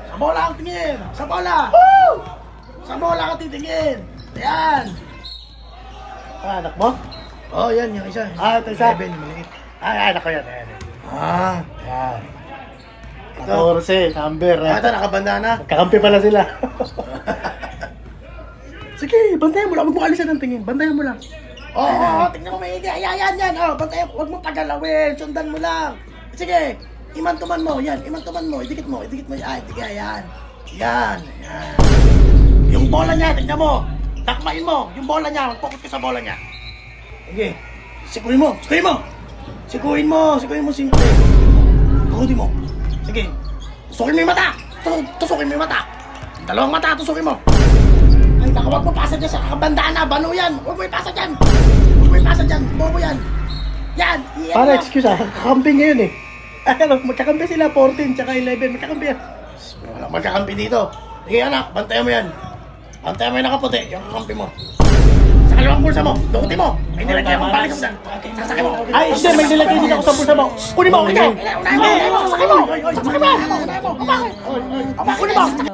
Sa bola ang tingin. Sa bola. Sa bola ka titingin. Ayan. Anak mo? Oh, yan yung isa. Ito isa. 11, yung maliit. Anak ko yan. Ayan. Yan. 14, number. Ito, nakabanda na. Kakampi pala sila. Sige, bantayan mo lang. Huwag mo alisan ng tingin. Bantayan mo lang. Tingnan mo maigi. Ayan. Bantayan, huwag mo pagalawin. Sundan mo lang. Sige, imantuman mo. Yan, imantuman mo. Idikit mo. Ay, yan. Yan. Yung bola niya, tingnan mo. Takmain mo. Yung bola niya, mag-focus ka sa bola niya. Sige, sikuin mo. Sikuin mo, simple. Tukutin mo. Sige, tusukin mo yung mata. Tusukin mo yung mata. Dalawang mata, tusukin mo. Ay, naku, huwag mo pasa dyan sa kakabandaan na. Bano yan. Huwag mo ipasa dyan. Bobo yan. Yan. Para excuse kakampi ngayon eh. Ano, magkakampi sila, 14 tsaka 11. Magkakampi yan. Walang magkakampi dito. Sige anak, bantayan mo yan. Bantayan mo yung nakaputi, yung kakampi mo. Sa kaliwang bulsa mo, dukutin mo. May nilagay akong balik sa sasakay mo. Ay, hindi, may nilagay din ako sa bulsa mo. Kunin mo, Unahin mo, sasakay mo. Sasakay mo. Kunin mo.